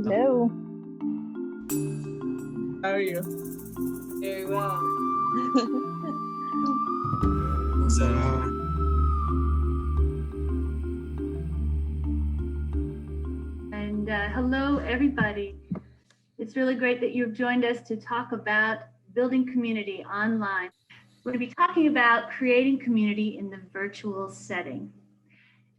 Hello. How are you? Very well. And hello, everybody. It's really great that you've joined us to talk about building community online. We're going to be talking about creating community in the virtual setting.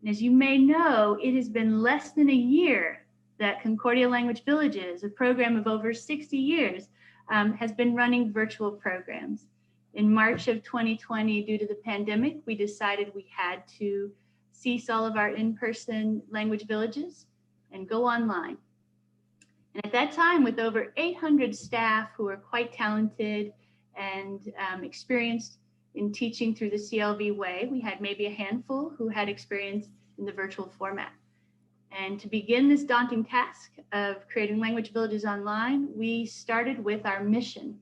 And as you may know, it has been less than a year that Concordia Language Villages, a program of over 60 years, has been running virtual programs. In March of 2020, due to the pandemic, we decided we had to cease all of our in-person language villages and go online. And at that time, with over 800 staff who are quite talented and experienced in teaching through the CLV way, we had maybe a handful who had experience in the virtual format. And to begin this daunting task of creating language villages online, we started with our mission.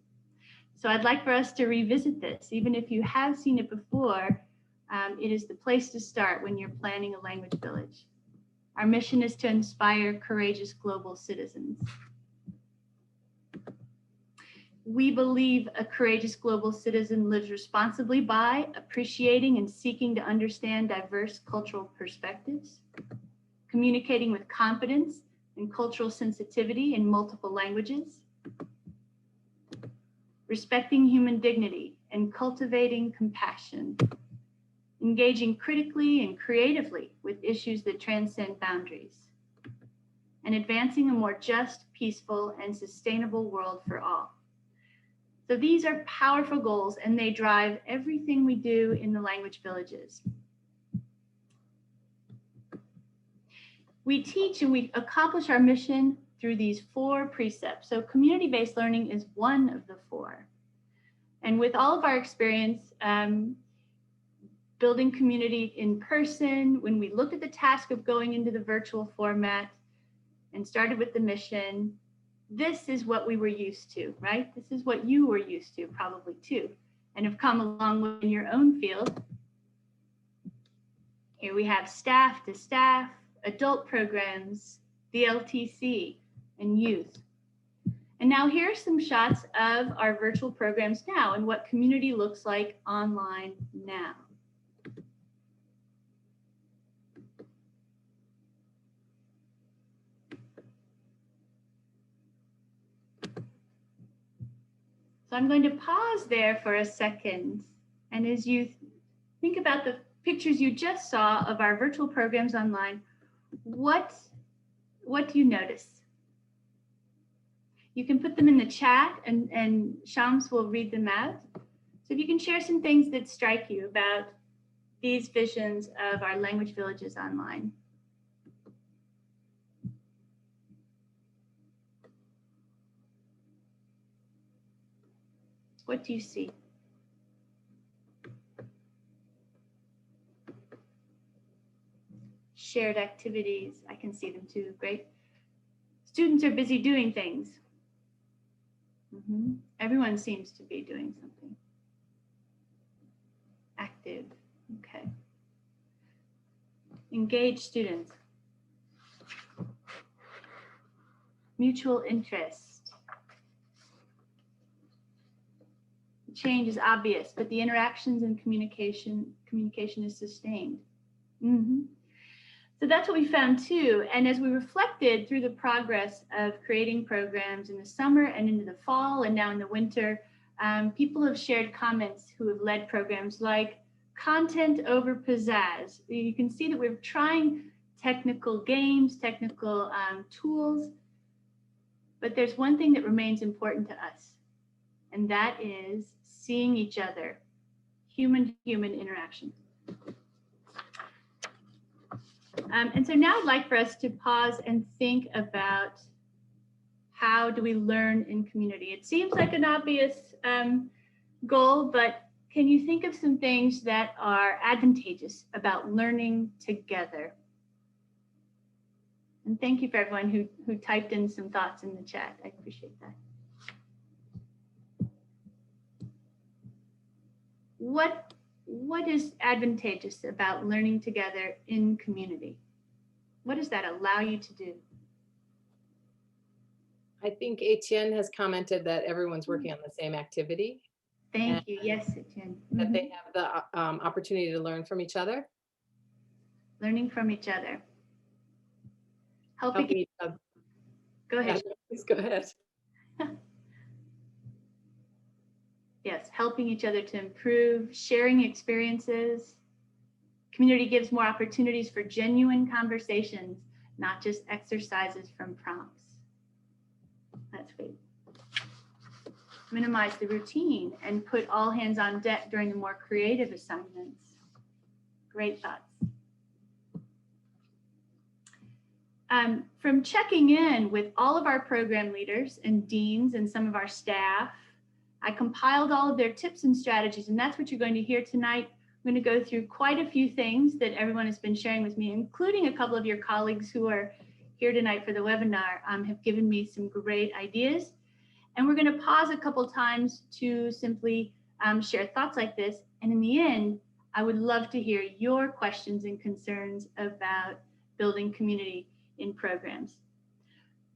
So I'd like for us to revisit this. Even if you have seen it before, it is the place to start when you're planning a language village. Our mission is to inspire courageous global citizens. We believe a courageous global citizen lives responsibly by appreciating and seeking to understand diverse cultural perspectives, communicating with competence and cultural sensitivity in multiple languages, respecting human dignity and cultivating compassion, engaging critically and creatively with issues that transcend boundaries, and advancing a more just, peaceful, and sustainable world for all. So these are powerful goals, and they drive everything we do in the language villages. We teach and we accomplish our mission through these 4 precepts. So community-based learning is one of the 4. And with all of our experience, building community in person, when we looked at the task of going into the virtual format and started with the mission, this is what we were used to, right? This is what you were used to probably too, and have come along with in your own field. Here we have staff to staff, adult programs, DLTC, and youth. And now here are some shots of our virtual programs now and what community looks like online now. So I'm going to pause there for a second. And as you think about the pictures you just saw of our virtual programs online, what do you notice? You can put them in the chat and Shams will read them out. So if you can share some things that strike you about these visions of our language villages online. What do you see? Shared activities, I can see them too, great. Students are busy doing things. Everyone seems to be doing something. Active, okay. Engaged students. Mutual interest. Change is obvious, but the interactions and communication is sustained. So that's what we found too. And as we reflected through the progress of creating programs in the summer and into the fall and now in the winter, people have shared comments who have led programs like content over pizzazz. You can see that we're trying technical games, technical tools, but there's one thing that remains important to us, and that is seeing each other, human-to-human interaction. And so now I'd like for us to pause and think about how do we learn in community. It seems like an obvious goal, but can you think of some things that are advantageous about learning together? And thank you for everyone who typed in some thoughts in the chat. I appreciate that. What is advantageous about learning together in community? What does that allow you to do? I think Etienne has commented that everyone's working on the same activity. Thank you. Yes, Etienne. That they have the opportunity to learn from each other. Learning from each other. Helping each other. Go ahead. Yeah, please go ahead. Yes, helping each other to improve, sharing experiences. Community gives more opportunities for genuine conversations, not just exercises from prompts. That's great. Minimize the routine and put all hands on deck during the more creative assignments. Great thoughts. From checking in with all of our program leaders and deans and some of our staff, I compiled all of their tips and strategies, and that's what you're going to hear tonight. I'm going to go through quite a few things that everyone has been sharing with me, including a couple of your colleagues who are here tonight for the webinar, have given me some great ideas. And we're going to pause a couple times to simply share thoughts like this. And in the end, I would love to hear your questions and concerns about building community in programs.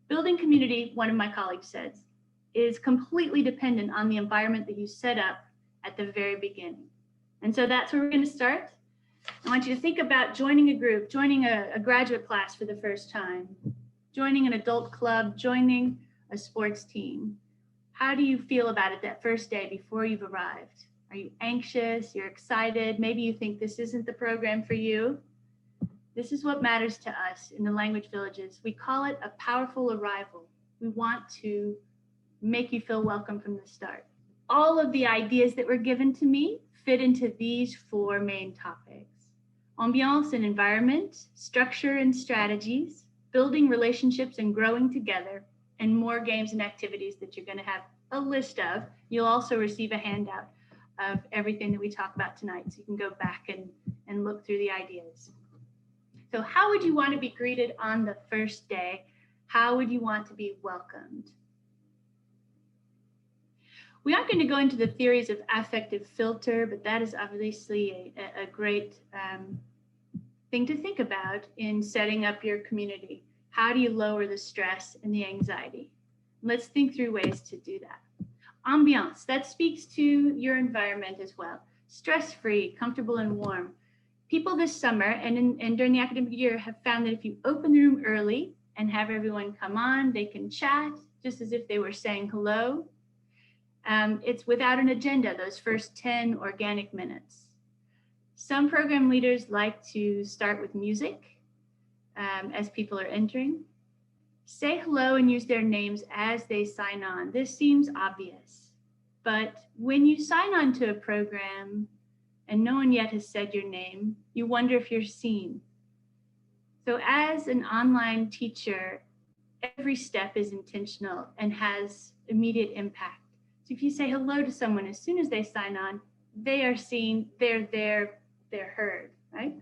Building community, one of my colleagues says, is completely dependent on the environment that you set up at the very beginning. And so that's where we're going to start. I want you to think about joining a group, joining a graduate class for the first time, joining an adult club, joining a sports team. How do you feel about it that first day before you've arrived? Are you anxious? You're excited? Maybe you think this isn't the program for you. This is what matters to us in the Language Villages. We call it a powerful arrival. We want to make you feel welcome from the start. All of the ideas that were given to me fit into these 4 main topics: ambiance and environment, structure and strategies, building relationships and growing together, and more games and activities that you're going to have a list of. You'll also receive a handout of everything that we talk about tonight, so you can go back and look through the ideas. So how would you want to be greeted on the first day? How would you want to be welcomed? We aren't going to go into the theories of affective filter, but that is obviously a great thing to think about in setting up your community. How do you lower the stress and the anxiety? Let's think through ways to do that. Ambiance, that speaks to your environment as well. Stress-free, comfortable and warm. People this summer and during the academic year have found that if you open the room early and have everyone come on, they can chat just as if they were saying hello. It's without an agenda, those first 10 organic minutes. Some program leaders like to start with music as people are entering. Say hello and use their names as they sign on. This seems obvious, but when you sign on to a program and no one yet has said your name, you wonder if you're seen. So as an online teacher, every step is intentional and has immediate impact. So if you say hello to someone as soon as they sign on, they are seen, they're there, they're heard, right?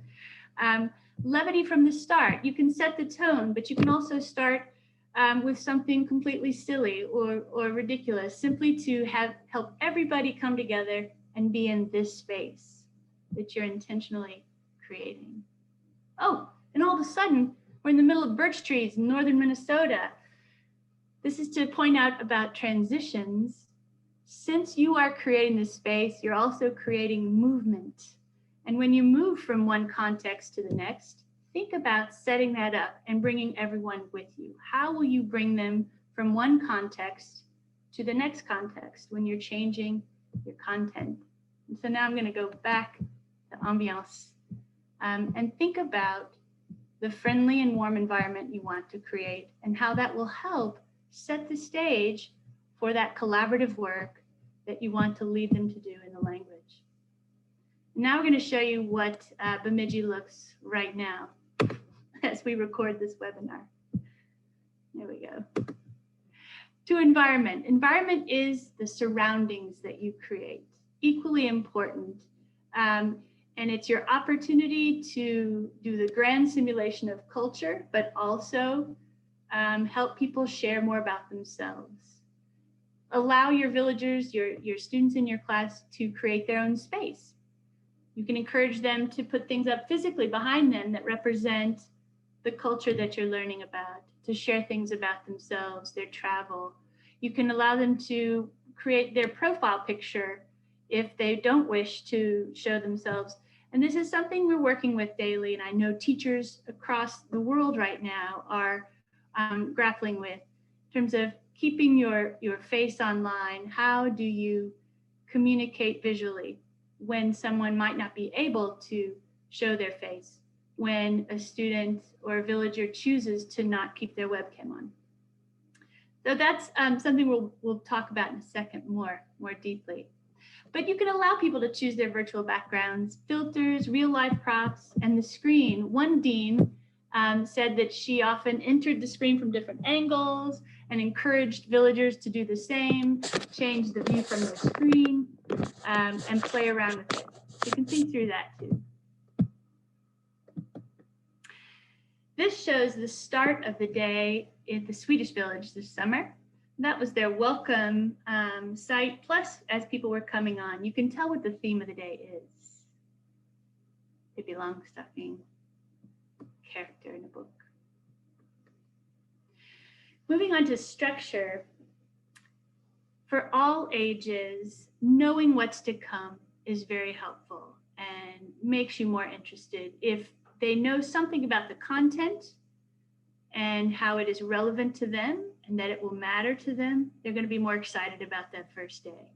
Levity from the start. You can set the tone, but you can also start with something completely silly or ridiculous, simply to help everybody come together and be in this space that you're intentionally creating. Oh, and all of a sudden, we're in the middle of birch trees in northern Minnesota. This is to point out about transitions. Since you are creating this space, you're also creating movement. And when you move from one context to the next, think about setting that up and bringing everyone with you. How will you bring them from one context to the next context when you're changing your content? And so now I'm going to go back to ambiance and think about the friendly and warm environment you want to create and how that will help set the stage for that collaborative work that you want to lead them to do in the language. Now we're going to show you what Bemidji looks right now as we record this webinar. There we go. To environment. Environment is the surroundings that you create, equally important. And it's your opportunity to do the grand simulation of culture, but also help people share more about themselves. Allow your villagers, your students in your class to create their own space. You can encourage them to put things up physically behind them that represent the culture that you're learning about, to share things about themselves, their travel. You can allow them to create their profile picture if they don't wish to show themselves. And this is something we're working with daily, and I know teachers across the world right now are grappling with in terms of keeping your face online. How do you communicate visually when someone might not be able to show their face, when a student or a villager chooses to not keep their webcam on? So that's something we'll talk about in a second more deeply. But you can allow people to choose their virtual backgrounds, filters, real life props, and the screen. One dean said that she often entered the screen from different angles and encouraged villagers to do the same, change the view from the screen, and play around with it. You can think through that too. This shows the start of the day at the Swedish village this summer. That was their welcome site, plus as people were coming on. You can tell what the theme of the day is. Pippi Longstocking character in a book. Moving on to structure. For all ages, knowing what's to come is very helpful and makes you more interested. If they know something about the content and how it is relevant to them and that it will matter to them, they're going to be more excited about that first day.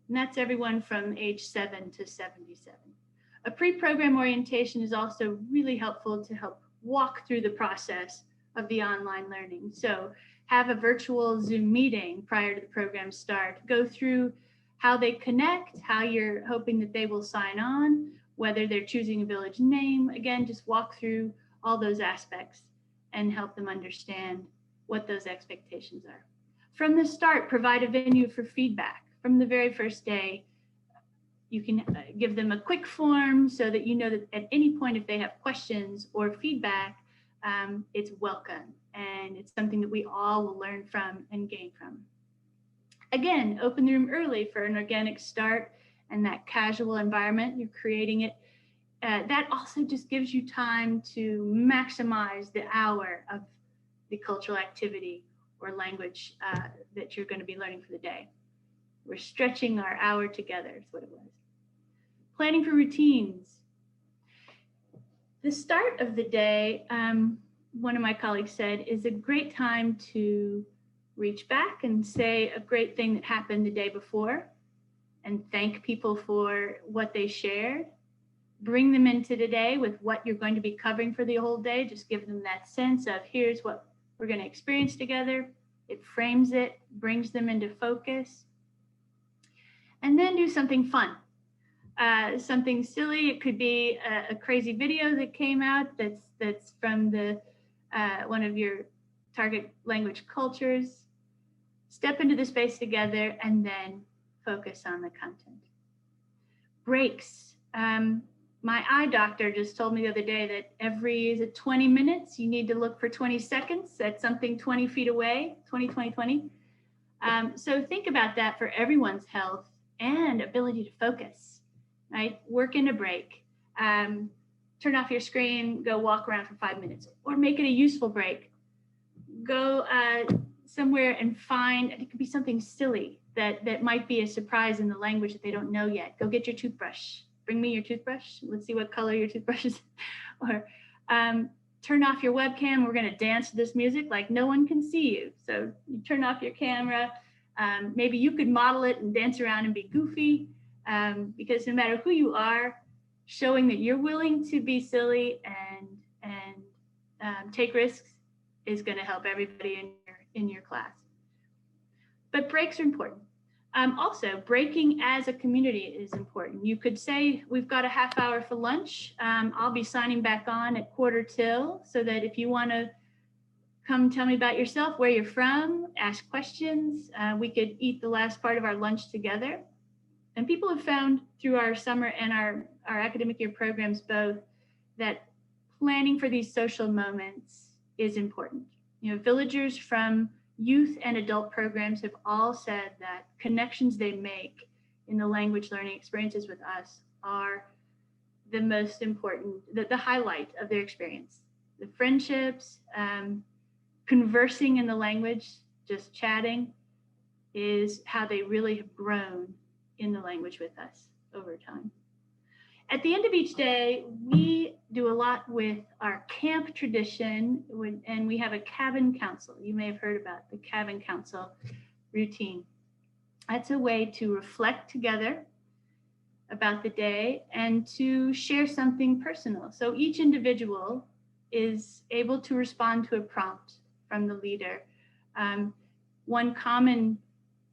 And that's everyone from age 7 to 77. A pre-program orientation is also really helpful to help walk through the process of the online learning. So have a virtual Zoom meeting prior to the program start. Go through how they connect, how you're hoping that they will sign on, whether they're choosing a village name. Again, just walk through all those aspects and help them understand what those expectations are. From the start, provide a venue for feedback. From the very first day, you can give them a quick form so that you know that at any point if they have questions or feedback, it's welcome. And it's something that we all will learn from and gain from. Again, open the room early for an organic start and that casual environment. You're creating it. That also just gives you time to maximize the hour of the cultural activity or language that you're going to be learning for the day. We're stretching our hour together, is what it was. Planning for routines. The start of the day, one of my colleagues said, is a great time to reach back and say a great thing that happened the day before and thank people for what they shared. Bring them into today with what you're going to be covering for the whole day. Just give them that sense of here's what we're going to experience together. It frames it, brings them into focus. And then do something fun. Something silly. It could be a crazy video that came out that's from the one of your target language cultures. Step into the space together and then focus on the content. Breaks. My eye doctor just told me the other day that every 20 minutes, you need to look for 20 seconds at something 20 feet away, 20. So think about that for everyone's health and ability to focus, right? Work in a break. Turn off your screen, go walk around for 5 minutes, or make it a useful break. Go somewhere and find, it could be something silly that might be a surprise in the language that they don't know yet. Go get your toothbrush. Bring me your toothbrush. Let's see what color your toothbrush is. Or turn off your webcam. We're going to dance to this music like no one can see you. So you turn off your camera. Maybe you could model it and dance around and be goofy, because no matter who you are, showing that you're willing to be silly and take risks is going to help everybody in your class. But breaks are important. Also, breaking as a community is important. You could say, we've got a half hour for lunch. I'll be signing back on at 1:45, so that if you want to come tell me about yourself, where you're from, ask questions, we could eat the last part of our lunch together. And people have found through our summer and our academic year programs both that planning for these social moments is important. You know, villagers from youth and adult programs have all said that connections they make in the language learning experiences with us are the most important, the highlight of their experience. the friendships, conversing in the language, just chatting, is how they really have grown in the language with us over time. At the end of each day, we do a lot with our camp tradition, and we have a cabin council. You may have heard about the cabin council routine. That's a way to reflect together about the day and to share something personal. So each individual is able to respond to a prompt from the leader. One common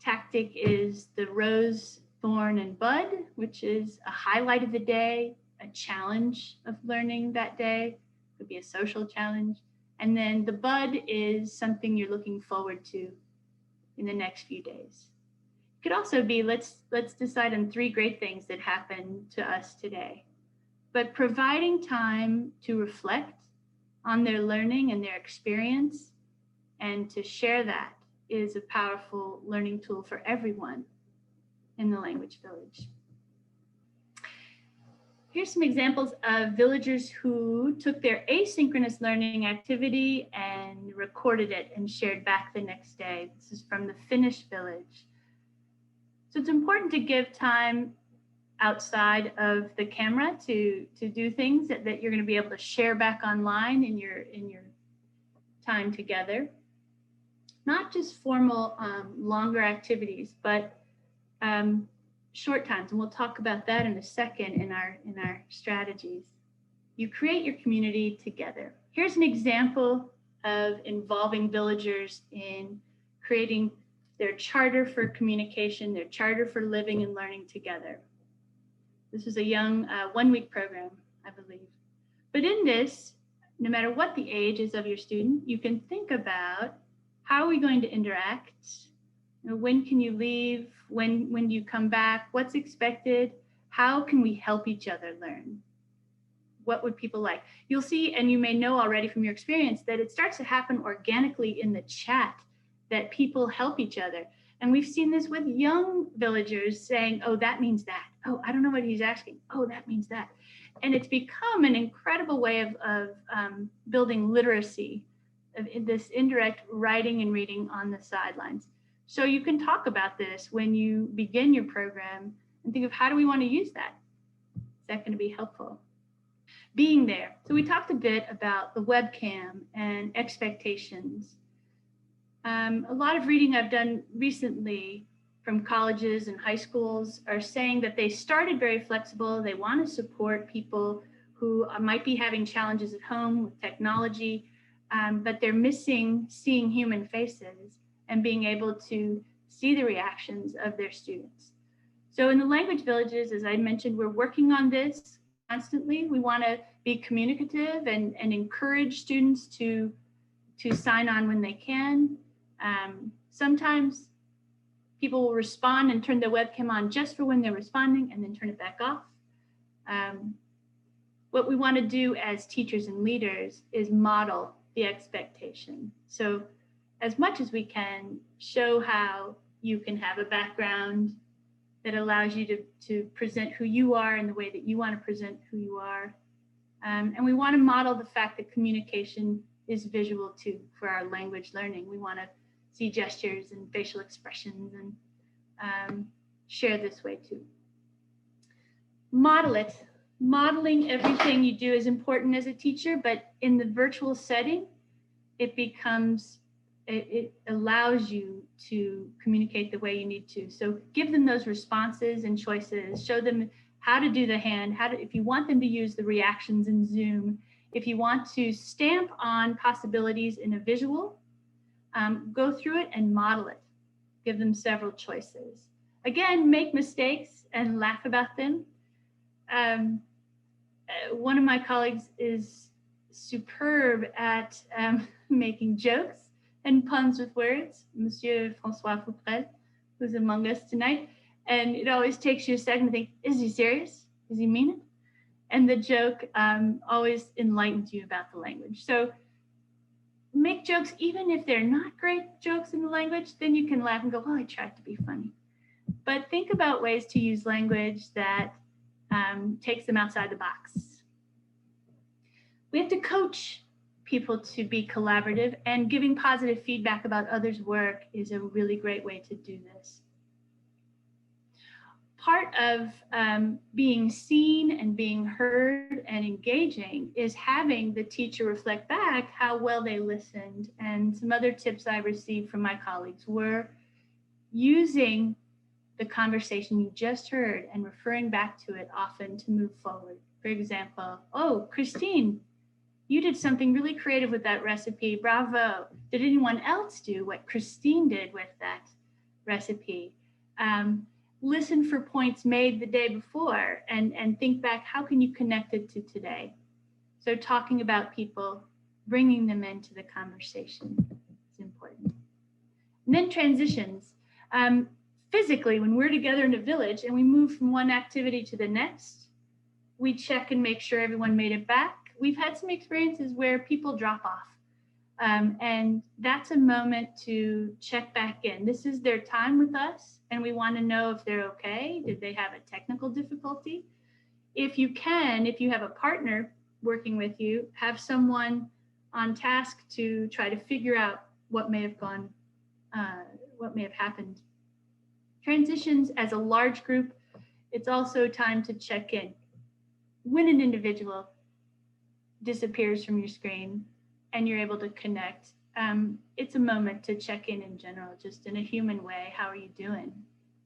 tactic is the rose, thorn, and bud, which is a highlight of the day, a challenge of learning that day. It could be a social challenge. And then the bud is something you're looking forward to in the next few days. It could also be, let's decide on 3 great things that happened to us today. But providing time to reflect on their learning and their experience and to share that is a powerful learning tool for everyone in the language village. Here's some examples of villagers who took their asynchronous learning activity and recorded it and shared back the next day. This is from the Finnish village. So it's important to give time outside of the camera to do things that you're going to be able to share back online in your time together. Not just formal longer activities, but short times, and we'll talk about that in a second in our strategies. You create your community together. Here's an example of involving villagers in creating their charter for communication, their charter for living and learning together. This is a young 1-week program, I believe. But in this, no matter what the age is of your student, you can think about, how are we going to interact? You know, when can you leave? When do you come back? What's expected? How can we help each other learn? What would people like? You'll see, and you may know already from your experience, that it starts to happen organically in the chat, that people help each other. And we've seen this with young villagers saying, oh, that means that. Oh, I don't know what he's asking. Oh, that means that. And it's become an incredible way of building literacy, of this indirect writing and reading on the sidelines. So you can talk about this when you begin your program and think of, how do we want to use that? Is that going to be helpful? Being there. So we talked a bit about the webcam and expectations. A lot of reading I've done recently from colleges and high schools are saying that they started very flexible. They want to support people who might be having challenges at home with technology, but they're missing seeing human faces and being able to see the reactions of their students. So in the language villages, as I mentioned, we're working on this constantly. We want to be communicative and encourage students to sign on when they can. Sometimes people will respond and turn their webcam on just for when they're responding and then turn it back off. What we want to do as teachers and leaders is model the expectation. So as much as we can, show how you can have a background that allows you to present who you are in the way that you want to present who you are. And we want to model the fact that communication is visual too for our language learning. We want to see gestures and facial expressions and share this way too. Model it. Modeling everything you do is important as a teacher, but in the virtual setting, it allows you to communicate the way you need to. So give them those responses and choices, show them how to do the hand, if you want them to use the reactions in Zoom, if you want to stamp on possibilities in a visual, go through it and model it. Give them several choices. Again, make mistakes and laugh about them. One of my colleagues is superb at making jokes and puns with words, Monsieur François Fouprel, who's among us tonight. And it always takes you a second to think, is he serious? Does he mean it? And the joke always enlightens you about the language. So make jokes, even if they're not great jokes in the language, then you can laugh and go, well, I tried to be funny. But think about ways to use language that takes them outside the box. We have to coach people to be collaborative, and giving positive feedback about others' work is a really great way to do this. Part of being seen and being heard and engaging is having the teacher reflect back how well they listened. And some other tips I received from my colleagues were using the conversation you just heard and referring back to it often to move forward. For example, oh, Christine, you did something really creative with that recipe. Bravo. Did anyone else do what Christine did with that recipe? Listen for points made the day before and think back, how can you connect it to today? So talking about people, bringing them into the conversation is important. And then transitions. Physically, when we're together in a village and we move from one activity to the next, we check and make sure everyone made it back. We've had some experiences where people drop off. And that's a moment to check back in. This is their time with us, and we want to know if they're okay. Did they have a technical difficulty? If you can, if you have a partner working with you, have someone on task to try to figure out what may have happened. Transitions as a large group, it's also time to check in. When an individual disappears from your screen and you're able to connect, it's a moment to check in general, just in a human way. How are you doing?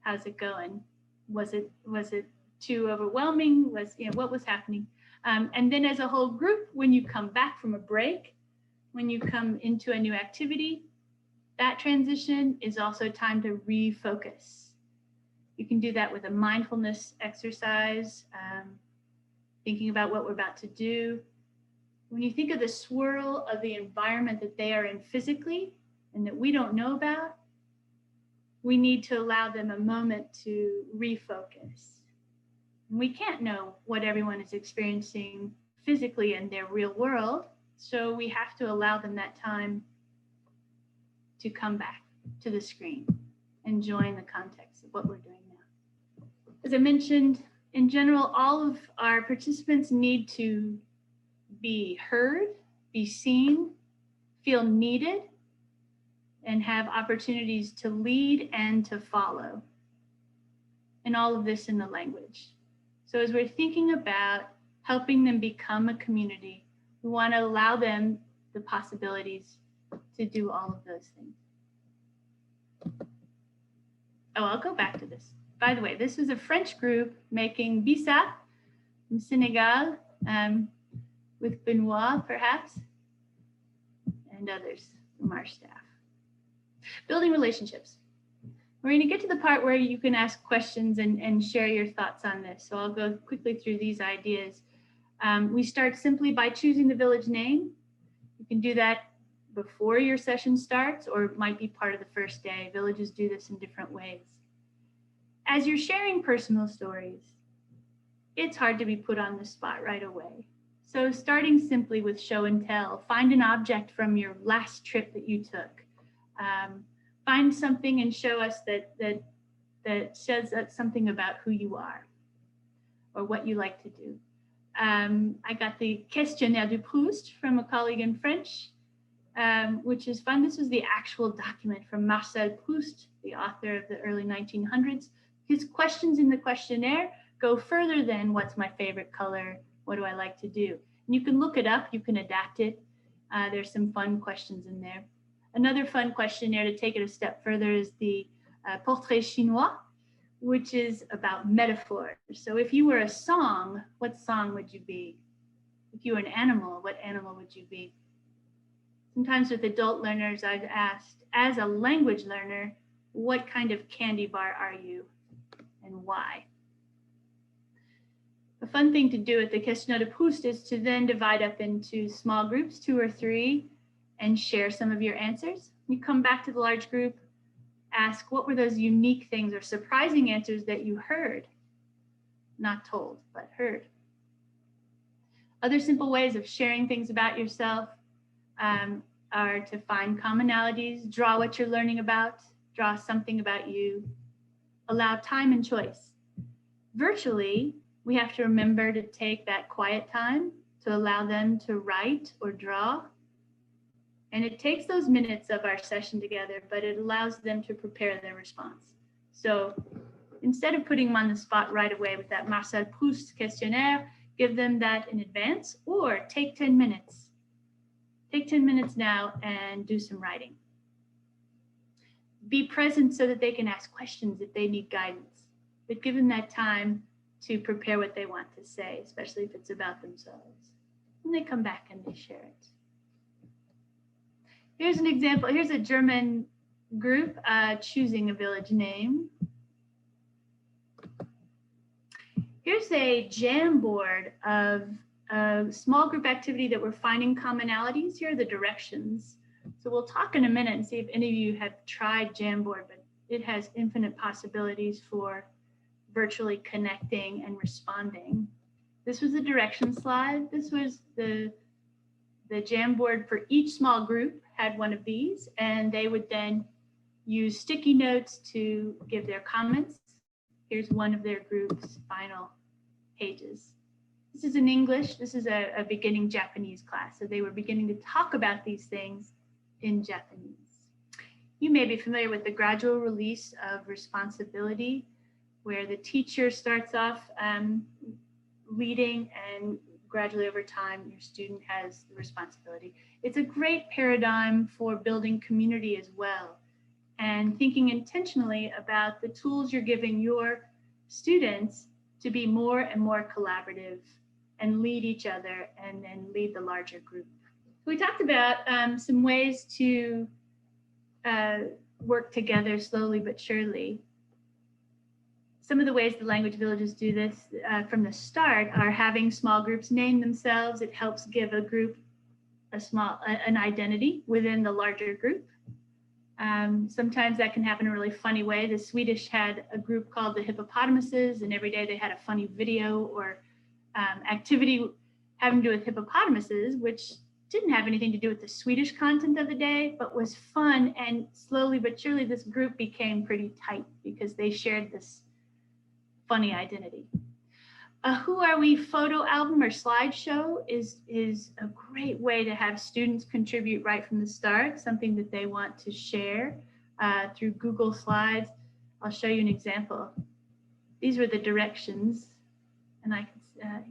How's it going? Was it too overwhelming? What was happening? And then as a whole group, when you come back from a break, when you come into a new activity, that transition is also time to refocus. You can do that with a mindfulness exercise, thinking about what we're about to do. When you think of the swirl of the environment that they are in physically and that we don't know about, we need to allow them a moment to refocus. And we can't know what everyone is experiencing physically in their real world, so we have to allow them that time to come back to the screen and join the context of what we're doing now. As I mentioned, in general, all of our participants need to be heard, be seen, feel needed, and have opportunities to lead and to follow. And all of this in the language. So as we're thinking about helping them become a community, we want to allow them the possibilities to do all of those things. Oh, I'll go back to this. By the way, this was a French group making Bissap from Senegal, with Benoit, perhaps, and others from our staff. Building relationships. We're going to get to the part where you can ask questions and share your thoughts on this. So I'll go quickly through these ideas. We start simply by choosing the village name. You can do that before your session starts, or it might be part of the first day. Villages do this in different ways. As you're sharing personal stories, it's hard to be put on the spot right away. So starting simply with show and tell, find an object from your last trip that you took. Find something and show us that says something about who you are or what you like to do. I got the Questionnaire de Proust from a colleague in French, which is fun. This was the actual document from Marcel Proust, the author of the early 1900s. His questions in the questionnaire go further than what's my favorite color, what do I like to do? And you can look it up, you can adapt it. There's some fun questions in there. Another fun questionnaire to take it a step further is the Portrait Chinois, which is about metaphors. So if you were a song, what song would you be? If you were an animal, what animal would you be? Sometimes with adult learners, I've asked, as a language learner, what kind of candy bar are you and why? A fun thing to do at the Questionnaire de Proust is to then divide up into small groups, 2 or 3, and share some of your answers. You come back to the large group, ask what were those unique things or surprising answers that you heard, not told, but heard. Other simple ways of sharing things about yourself are to find commonalities, draw what you're learning about, draw something about you, allow time and choice. Virtually, we have to remember to take that quiet time to allow them to write or draw And it takes those minutes of our session together, but it allows them to prepare their response. So instead of putting them on the spot right away with that Marcel Proust questionnaire, give them that in advance, or take 10 minutes. Take 10 minutes now and do some writing. Be present so that they can ask questions if they need guidance, but give them that time to prepare what they want to say, especially if it's about themselves. And they come back and they share it. Here's an example. Here's a German group choosing a village name. Here's a Jamboard of a small group activity that we're finding commonalities. Here are the directions. So we'll talk in a minute and see if any of you have tried Jamboard, but it has infinite possibilities for virtually connecting and responding. This was the direction slide. This was the Jamboard for each small group had one of these, and they would then use sticky notes to give their comments. Here's one of their group's final pages. This is in English. This is a beginning Japanese class. So they were beginning to talk about these things in Japanese. You may be familiar with the gradual release of responsibility, where the teacher starts off leading, and gradually over time, your student has the responsibility. It's a great paradigm for building community as well, and thinking intentionally about the tools you're giving your students to be more and more collaborative and lead each other and then lead the larger group. We talked about some ways to work together slowly but surely. Some of the ways the language villages do this from the start are having small groups name themselves. It helps give a group an identity within the larger group. Sometimes that can happen in a really funny way. The Swedish had a group called the Hippopotamuses, and every day they had a funny video or activity having to do with hippopotamuses, which didn't have anything to do with the Swedish content of the day, but was fun. And slowly but surely, this group became pretty tight because they shared this funny identity. A Who Are We photo album or slideshow is a great way to have students contribute right from the start, something that they want to share through Google Slides. I'll show you an example. These were the directions, and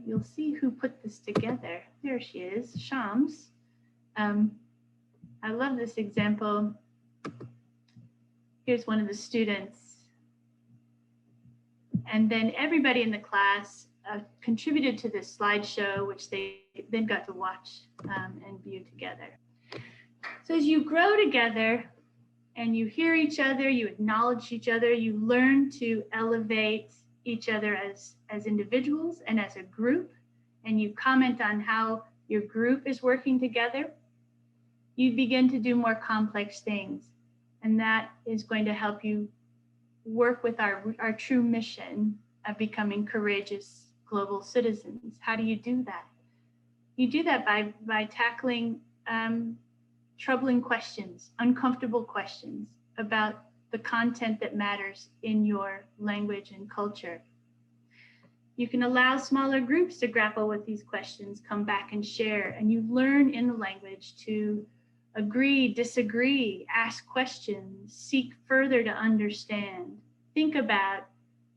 you'll see who put this together. There she is, Shams. I love this example. Here's one of the students. And then everybody in the class contributed to this slideshow, which they then got to watch and view together. So as you grow together and you hear each other, you acknowledge each other, you learn to elevate each other as individuals and as a group, and you comment on how your group is working together, you begin to do more complex things. And that is going to help you work with our true mission of becoming courageous global citizens. How do you do that? You do that by tackling troubling questions, uncomfortable questions about the content that matters in your language and culture. You can allow smaller groups to grapple with these questions, come back and share, and you learn in the language to agree, disagree, ask questions, seek further to understand, think about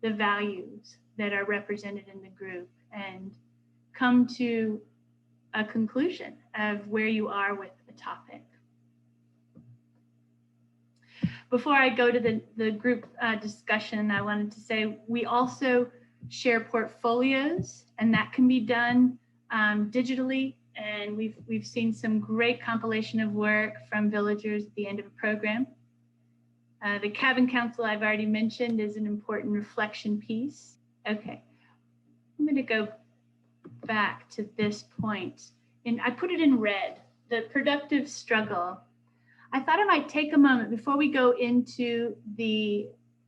the values that are represented in the group, and come to a conclusion of where you are with the topic. Before I go to the group discussion, I wanted to say we also share portfolios, and that can be done digitally. And we've seen some great compilation of work from villagers at the end of a program. The Cabin Council I've already mentioned is an important reflection piece. Okay, I'm going to go back to this point. And I put it in red, the productive struggle. I thought I might take a moment before we go into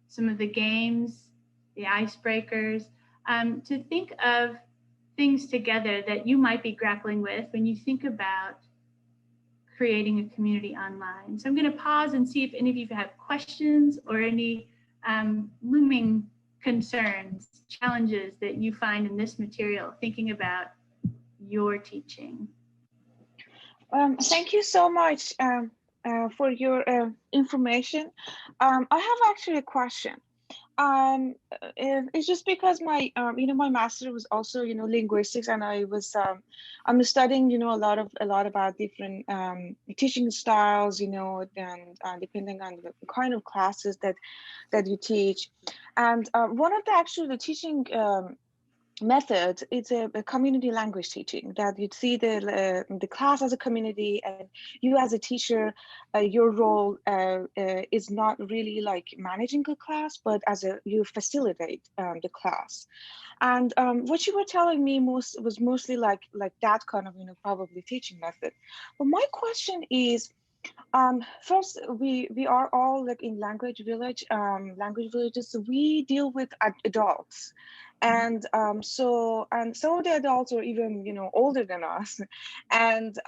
some of the games, the icebreakers, to think of things together that you might be grappling with when you think about creating a community online. So I'm going to pause and see if any of you have questions or any looming concerns, challenges that you find in this material, thinking about your teaching. Thank you so much for your information. I have actually a question. It's just because my, my master was also, linguistics, and I'm studying, a lot about different teaching styles, and depending on the kind of classes that you teach, and one of the teaching method, it's a community language teaching, that you see the class as a community, and you as a teacher, your role is not really like managing the class, but you facilitate the class. And what you were telling me was mostly like that kind of probably teaching method. But my question is, first, we are all like in language villages, so we deal with adults, and and some of the adults are even older than us, and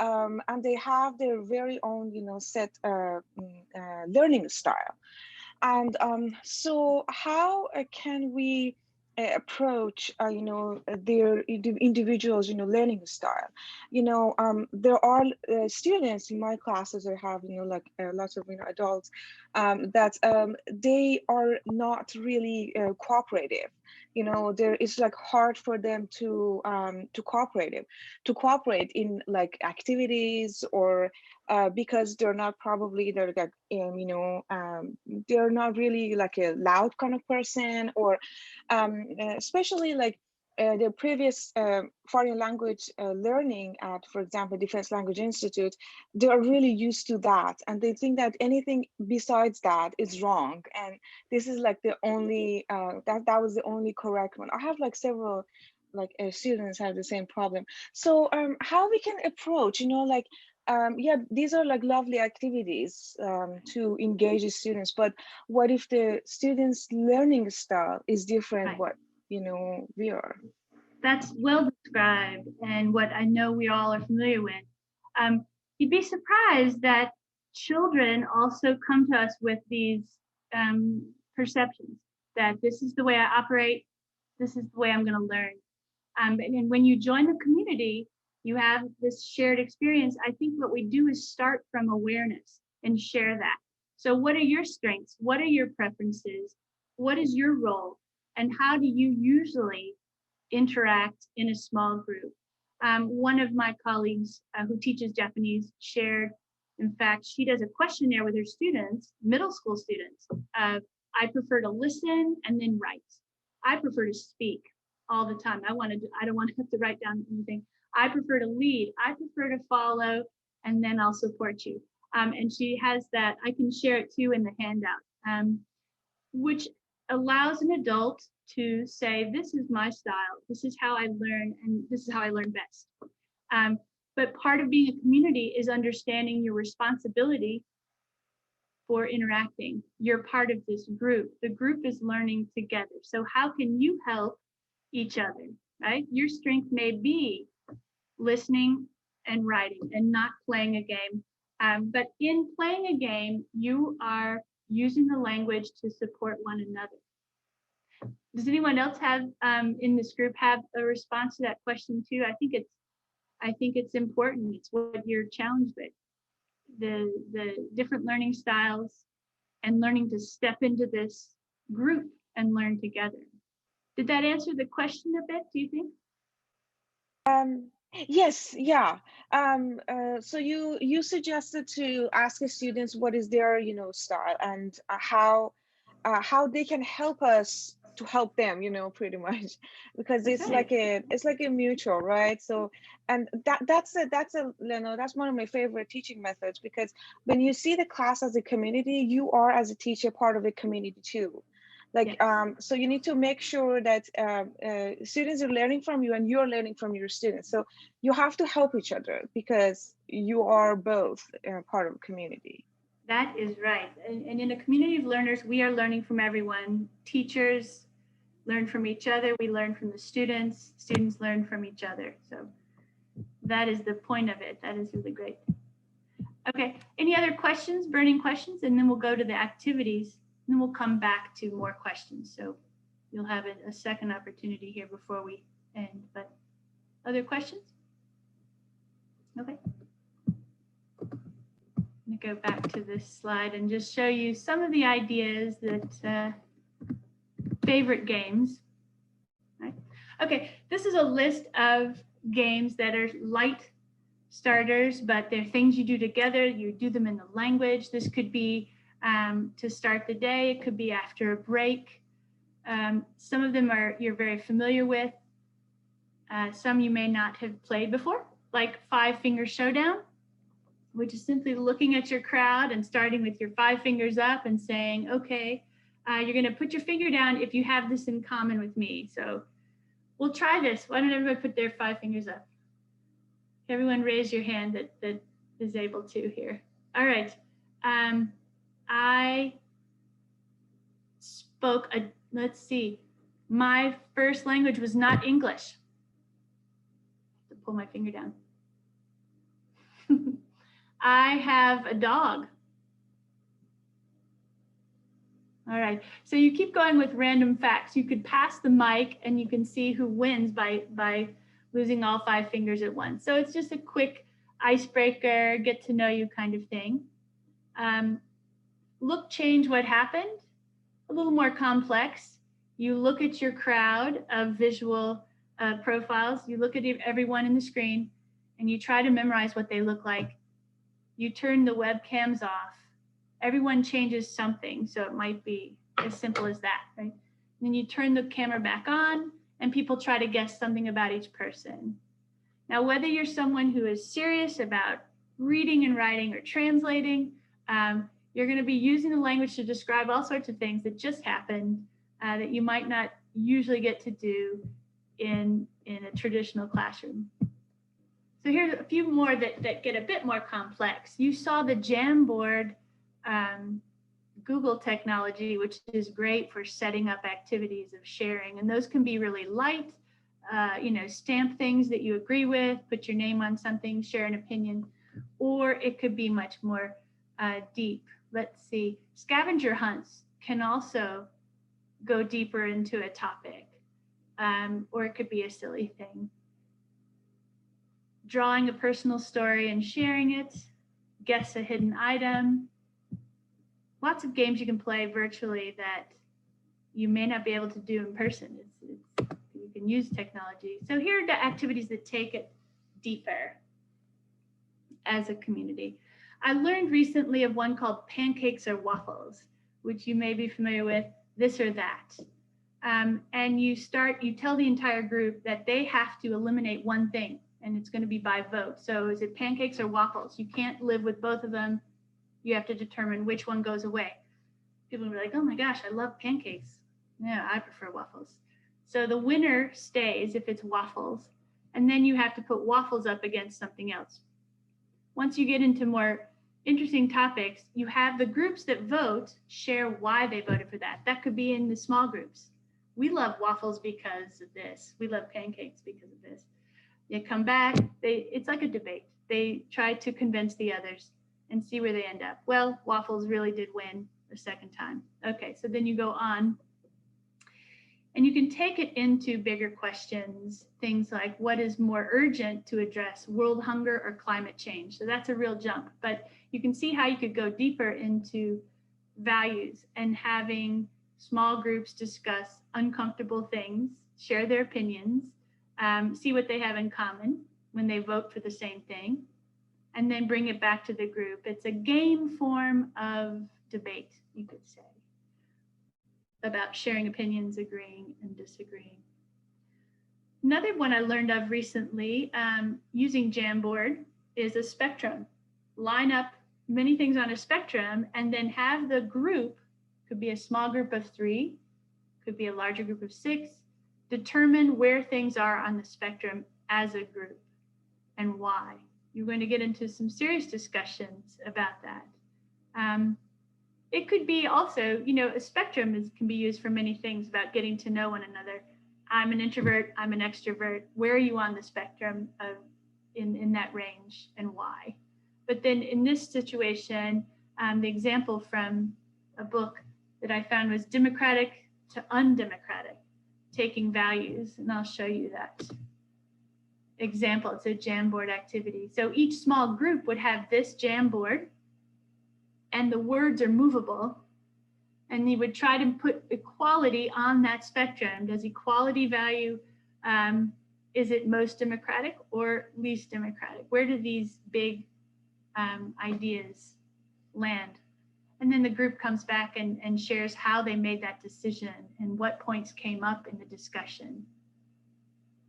they have their very own set learning style. And so how can we approach their individuals learning style? There are students in my classes that have like lots of adults that they are not really cooperative. There is like hard for them to cooperate in like activities, or because they're not probably they're like they're not really like a loud kind of person, or especially like the previous foreign language learning at, for example, Defense Language Institute, they are really used to that, and they think that anything besides that is wrong, and this is like the only that was the only correct one. I have like several like students have the same problem. So how we can approach, like yeah, these are like lovely activities to engage the students, but what if the students' learning style is different? Right. What we are. That's well described, and what I know we all are familiar with. You'd be surprised that children also come to us with these perceptions that this is the way I operate, this is the way I'm going to learn. And when you join the community, you have this shared experience. I think what we do is start from awareness and share that. So what are your strengths? What are your preferences? What is your role? And how do you usually interact in a small group? One of my colleagues who teaches Japanese shared, in fact, she does a questionnaire with her students, middle school students. I prefer to listen and then write. I prefer to speak all the time. I don't want to have to write down anything. I prefer to lead. I prefer to follow, and then I'll support you. And she has that. I can share it too in the handout, which allows an adult to say, this is my style, this is how I learn, and this is how I learn best. But part of being a community is understanding your responsibility for interacting. You're part of this group. The group is learning together. So how can you help each other, right? Your strength may be listening and writing and not playing a game. But in playing a game, you are using the language to support one another. Does anyone else have in this group have a response to that question too? I think it's important. It's what you're challenged with. The different learning styles and learning to step into this group and learn together. Did that answer the question a bit, do you think? Yes, yeah. So you suggested to ask the students what is their style, and how they can help us to help them, pretty much, because it's Okay. like a mutual, right? So, and that's one of my favorite teaching methods, because when you see the class as a community, you are as a teacher part of the community too. Like, Yes. so you need to make sure that students are learning from you and you're learning from your students. So you have to help each other, because you are both part of a community. That is right. And in a community of learners, we are learning from everyone. Teachers learn from each other. We learn from the students. Students learn from each other. So that is the point of it. That is really great. Okay. Any other questions, burning questions? And then we'll go to the activities. And then we'll come back to more questions. So you'll have a second opportunity here before we end. But other questions? Okay. I'm going to go back to this slide and just show you some of the ideas that favorite games. Right? Okay, this is a list of games that are light starters, but they're things you do together. You do them in the language. This could be to start the day. It could be after a break. Some of them you're very familiar with. Some you may not have played before, like 5-Finger Showdown, which is simply looking at your crowd and starting with your 5 fingers up and saying, okay, you're going to put your finger down if you have this in common with me. So we'll try this. Why don't everybody put their 5 fingers up? Everyone raise your hand that is able to here. All right. I spoke, let's see, my first language was not English. To pull my finger down. I have a dog. All right, so you keep going with random facts. You could pass the mic and you can see who wins by losing all 5 fingers at once. So it's just a quick icebreaker, get to know you kind of thing. Look, change, what happened? A little more complex. You look at your crowd of visual profiles. You look at everyone in the screen and you try to memorize what they look like. You turn the webcams off. Everyone changes something, so it might be as simple as that, right? And then you turn the camera back on and people try to guess something about each person. Now, whether you're someone who is serious about reading and writing or translating, you're going to be using the language to describe all sorts of things that just happened that you might not usually get to do in a traditional classroom. So here's a few more that get a bit more complex. You saw the Jamboard Google technology, which is great for setting up activities of sharing. And those can be really light, stamp things that you agree with, put your name on something, share an opinion, or it could be much more deep. Let's see, scavenger hunts can also go deeper into a topic, or it could be a silly thing. Drawing a personal story and sharing it, guess a hidden item. Lots of games you can play virtually that you may not be able to do in person. You can use technology. So here are the activities that take it deeper as a community. I learned recently of one called Pancakes or Waffles, which you may be familiar with, this or that. And you tell the entire group that they have to eliminate one thing, and it's going to be by vote. So is it pancakes or waffles? You can't live with both of them. You have to determine which one goes away. People will be like, oh my gosh, I love pancakes. Yeah, I prefer waffles. So the winner stays if it's waffles, and then you have to put waffles up against something else. Once you get into more interesting topics, you have the groups that vote share why they voted for that. That could be in the small groups. We love waffles because of this. We love pancakes because of this. They come back, it's like a debate. They try to convince the others and see where they end up. Well, waffles really did win the second time. Okay, so then you go on and you can take it into bigger questions, things like what is more urgent to address, world hunger or climate change? So that's a real jump, but you can see how you could go deeper into values and having small groups discuss uncomfortable things, share their opinions, see what they have in common when they vote for the same thing, and then bring it back to the group. It's a game form of debate, you could say, about sharing opinions, agreeing and disagreeing. Another one I learned of recently using Jamboard is a spectrum. Line up many things on a spectrum and then have the group, could be a small group of 3, could be a larger group of 6, determine where things are on the spectrum as a group and why. You're going to get into some serious discussions about that. It could be also, a spectrum can be used for many things about getting to know one another. I'm an introvert, I'm an extrovert. Where are you on the spectrum of in that range and why? But then in this situation, the example from a book that I found was democratic to undemocratic, taking values, and I'll show you that example. It's a Jamboard activity. So each small group would have this Jamboard and the words are movable, and you would try to put equality on that spectrum. Does equality value, is it most democratic or least democratic? Where do these big ideas land? And then the group comes back and shares how they made that decision and what points came up in the discussion.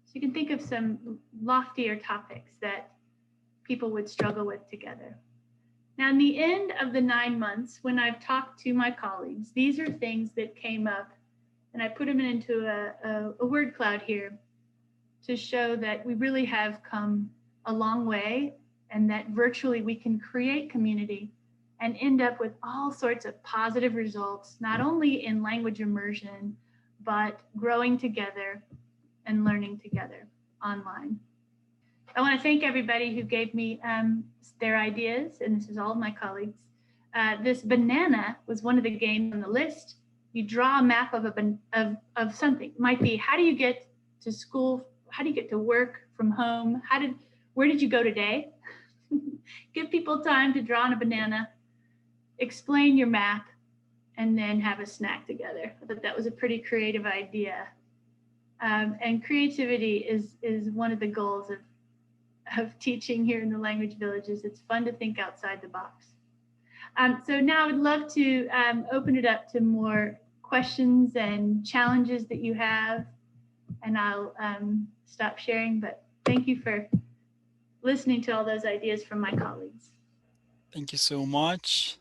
So you can think of some loftier topics that people would struggle with together. Now, in the end of the 9 months, when I've talked to my colleagues, these are things that came up, and I put them into a word cloud here to show that we really have come a long way, and that virtually we can create community and end up with all sorts of positive results, not only in language immersion, but growing together and learning together online. I want to thank everybody who gave me their ideas, and this is all of my colleagues. This banana was one of the games on the list. You draw a map of something. It might be, how do you get to school? How do you get to work from home? Where did you go today? Give people time to draw on a banana, explain your map, and then have a snack together. I thought that was a pretty creative idea. And creativity is one of the goals of teaching here in the Language Villages. It's fun to think outside the box. So now I would love to open it up to more questions and challenges that you have, and I'll stop sharing, but thank you for listening to all those ideas from my colleagues. Thank you so much.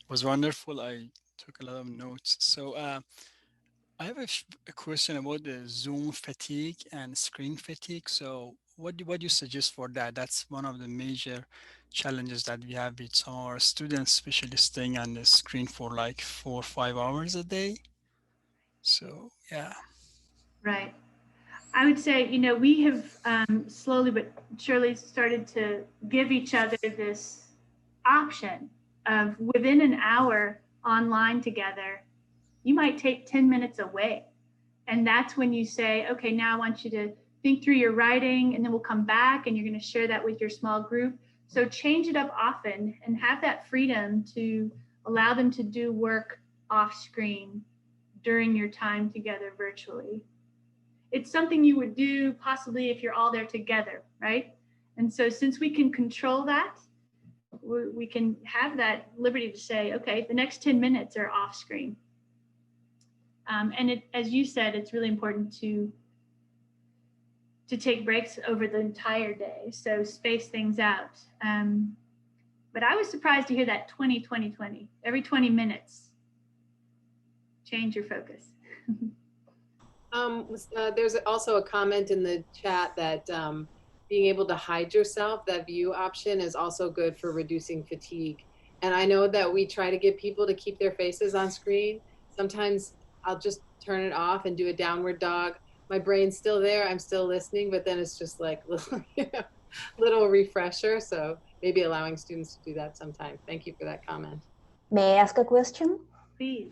It was wonderful. I took a lot of notes. So I have a question about the Zoom fatigue and screen fatigue. So what do you suggest for that? That's one of the major challenges that we have with our students, especially staying on the screen for like 4 or 5 hours a day. So yeah. Right. I would say, we have slowly but surely started to give each other this option of within an hour online together, you might take 10 minutes away. And that's when you say, okay, now I want you to think through your writing, and then we'll come back and you're going to share that with your small group. So change it up often and have that freedom to allow them to do work off screen during your time together virtually. It's something you would do possibly if you're all there together, right? And so since we can control that, we can have that liberty to say, okay, the next 10 minutes are off screen. And as you said, it's really important to take breaks over the entire day, so space things out. But I was surprised to hear that 20-20-20, every 20 minutes, change your focus. There's also a comment in the chat that being able to hide yourself, that view option, is also good for reducing fatigue. And I know that we try to get people to keep their faces on screen. Sometimes I'll just turn it off and do a downward dog. My brain's still there, I'm still listening, but then it's just like little refresher. So maybe allowing students to do that sometime. Thank you for that comment. May I ask a question? Please.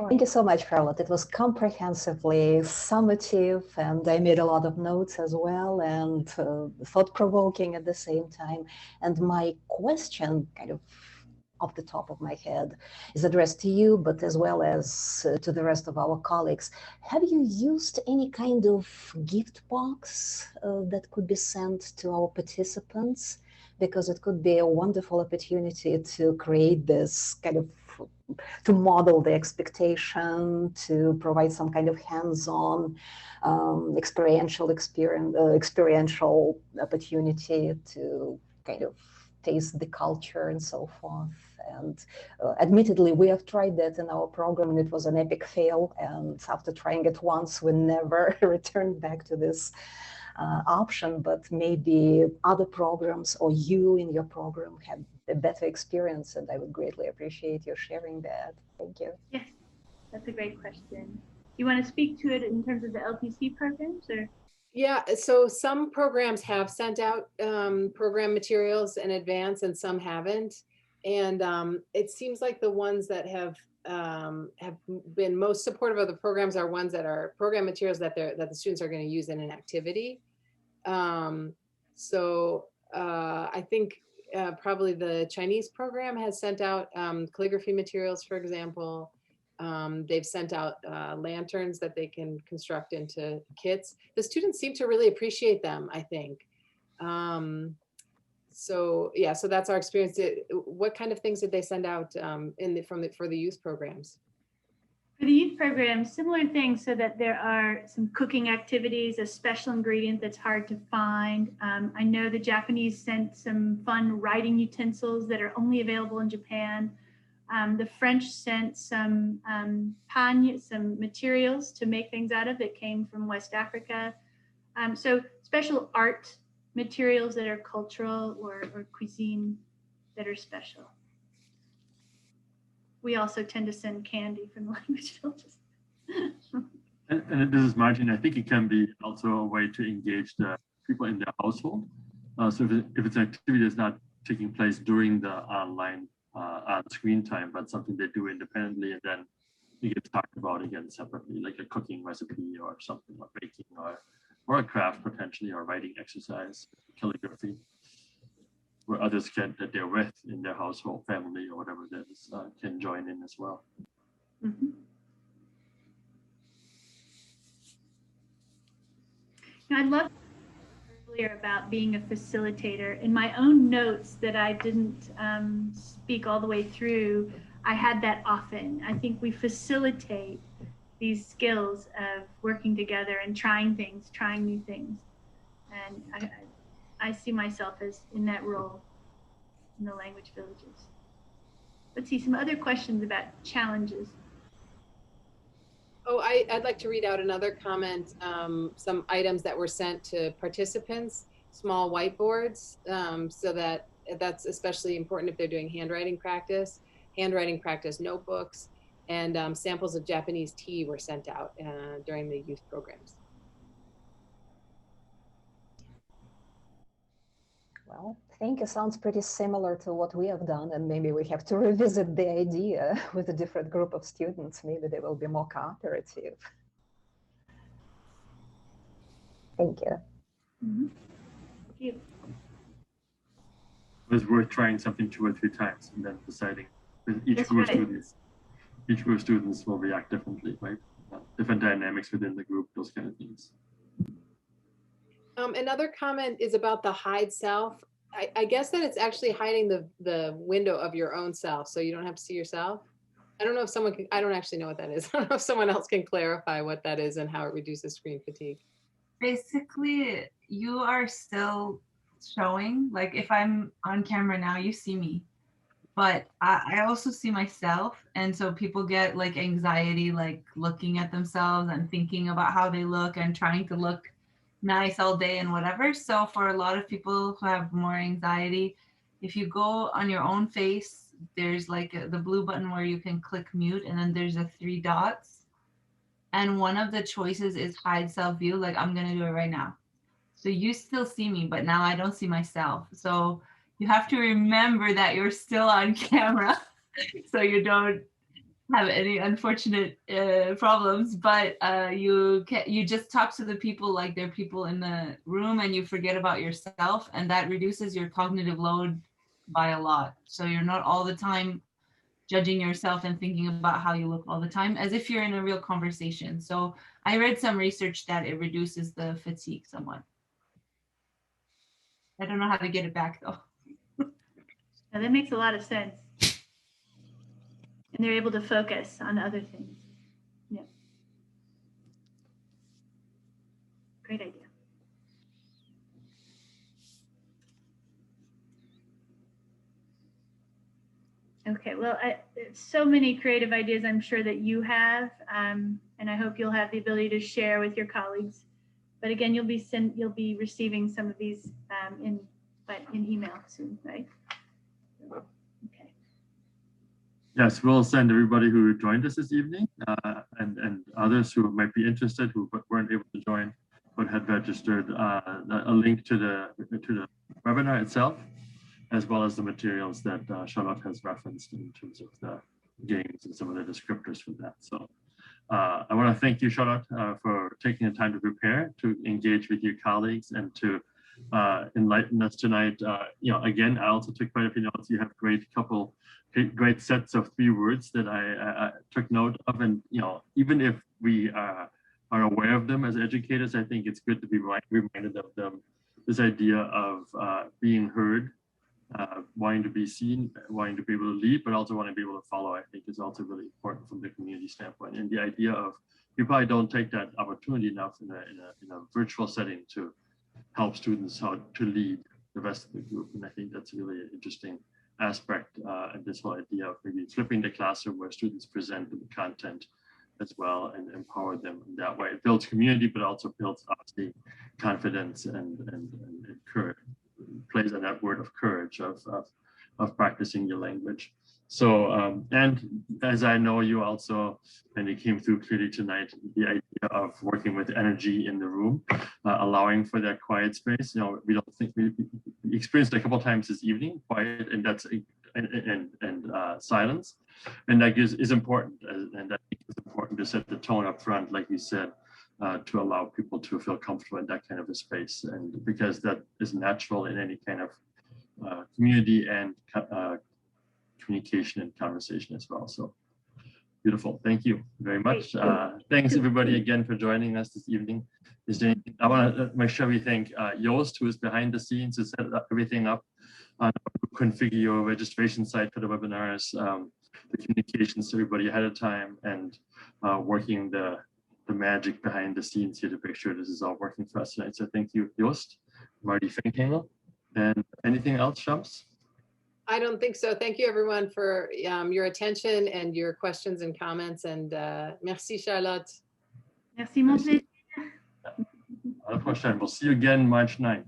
Thank you so much, Charlotte. It was comprehensively summative, and I made a lot of notes as well, and thought-provoking at the same time. And my question, kind of off the top of my head, is addressed to you, but as well as to the rest of our colleagues. Have you used any kind of gift box that could be sent to our participants? Because it could be a wonderful opportunity to create this kind of, to model the expectation, to provide some kind of hands-on experiential opportunity to kind of taste the culture and so forth. And admittedly, we have tried that in our program, and it was an epic fail. And after trying it once, we never returned back to this option. But maybe other programs or you in your program had a better experience, and I would greatly appreciate your sharing that. Thank you. Yes, that's a great question. You want to speak to it in terms of the LTC programs, or? Yeah, so some programs have sent out program materials in advance, and some haven't. And it seems like the ones that have been most supportive of the programs are ones that are program materials that the students are going to use in an activity. I think probably the Chinese program has sent out calligraphy materials, for example. They've sent out lanterns that they can construct into kits. The students seem to really appreciate them, I think. So yeah, so that's our experience. What kind of things did they send out for the youth programs? For the youth program, similar things, so that there are some cooking activities, a special ingredient that's hard to find. I know the Japanese sent some fun writing utensils that are only available in Japan. The French sent some some materials to make things out of that came from West Africa. So special art materials that are cultural or cuisine that are special. We also tend to send candy from the language villages. And this is Martin. I think it can be also a way to engage the people in their household. So if it's an activity that's not taking place during the online on-screen time, but something they do independently, and then it gets talked about again separately, like a cooking recipe or something, or baking, or a craft potentially, or writing exercise, calligraphy, where others that they're with in their household, family, or whatever it is, can join in as well. Mm-hmm. Now, I'd love earlier about being a facilitator. In my own notes that I didn't speak all the way through, I had that often. I think we facilitate these skills of working together and trying things, trying new things. And I see myself as in that role in the language villages. Let's see some other questions about challenges. Oh, I'd like to read out another comment. Some items that were sent to participants, small whiteboards, so that's especially important if they're doing handwriting practice notebooks, and samples of Japanese tea were sent out during the youth programs. Well, I think it sounds pretty similar to what we have done, and maybe we have to revisit the idea with a different group of students. Maybe they will be more cooperative. Thank you. Mm-hmm. Thank you. It was worth trying something 2 or 3 times and then deciding with each group of students will react differently, right? Different dynamics within the group, those kind of things. Another comment is about the hide self. I guess that it's actually hiding the window of your own self, so you don't have to see yourself. I don't know if someone can, I don't actually know what that is. I don't know if someone else can clarify what that is and how it reduces screen fatigue. Basically, you are still showing, like if I'm on camera now, you see me, but I also see myself. And so people get like anxiety, like looking at themselves and thinking about how they look and trying to look nice all day and whatever. So for a lot of people who have more anxiety, if you go on your own face, there's like the blue button where you can click mute, and then there's a 3 dots. And one of the choices is hide self view. Like I'm going to do it right now. So you still see me, but now I don't see myself. So you have to remember that you're still on camera so you don't have any unfortunate problems, but you just talk to the people like they're people in the room, and you forget about yourself, and that reduces your cognitive load by a lot. So you're not all the time judging yourself and thinking about how you look all the time, as if you're in a real conversation. So I read some research that it reduces the fatigue somewhat. I don't know how to get it back though. Now, that makes a lot of sense. And they're able to focus on other things. Yeah. Great idea. Okay, well, so many creative ideas I'm sure that you have, and I hope you'll have the ability to share with your colleagues. But again, you'll be receiving some of these in email soon, right? Okay. Yes, we'll send everybody who joined us this evening and others who might be interested who weren't able to join but had registered a link to the webinar itself, as well as the materials that Charlotte has referenced in terms of the games and some of the descriptors for that. So I want to thank you, Charlotte, for taking the time to prepare, to engage with your colleagues, and to enlightened us tonight. You know, again, I also took quite a few notes. You have great sets of 3 words that I took note of, and you know, even if we are aware of them as educators, I think it's good to be reminded of them. This idea of being heard, wanting to be seen, wanting to be able to lead, but also wanting to be able to follow, I think is also really important from the community standpoint. And the idea of, we probably don't take that opportunity enough in a virtual setting to help students how to lead the rest of the group. And I think that's really an interesting aspect, and this whole idea of maybe flipping the classroom where students present the content as well and empower them in that way. It builds community, but also builds obviously confidence and courage, plays on that word of courage of practicing your language. So, and as I know you also, and it came through clearly tonight, the idea of working with energy in the room, allowing for that quiet space. You know, we don't think we experienced it a couple of times this evening, quiet, and that's silence, and that is important, and I think it's important to set the tone up front, like you said, to allow people to feel comfortable in that kind of a space, and because that is natural in any kind of community and communication and conversation as well. So beautiful. Thank you very much. Thanks everybody again for joining us this evening. Is there anything, I want to make sure we thank Joost, who is behind the scenes to set everything up, configure your registration site for the webinars, the communications to everybody ahead of time, and working the magic behind the scenes here to make sure this is all working for us tonight. So thank you, Joost, Marty Finkhengel. And anything else, Shams? I don't think so. Thank you everyone for your attention and your questions and comments, and merci Charlotte. Merci, mon plaisir. À la prochaine. We'll see you again March 9th.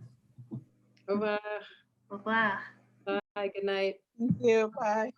Au revoir. Au revoir. Bye. Good night. Thank you. Bye.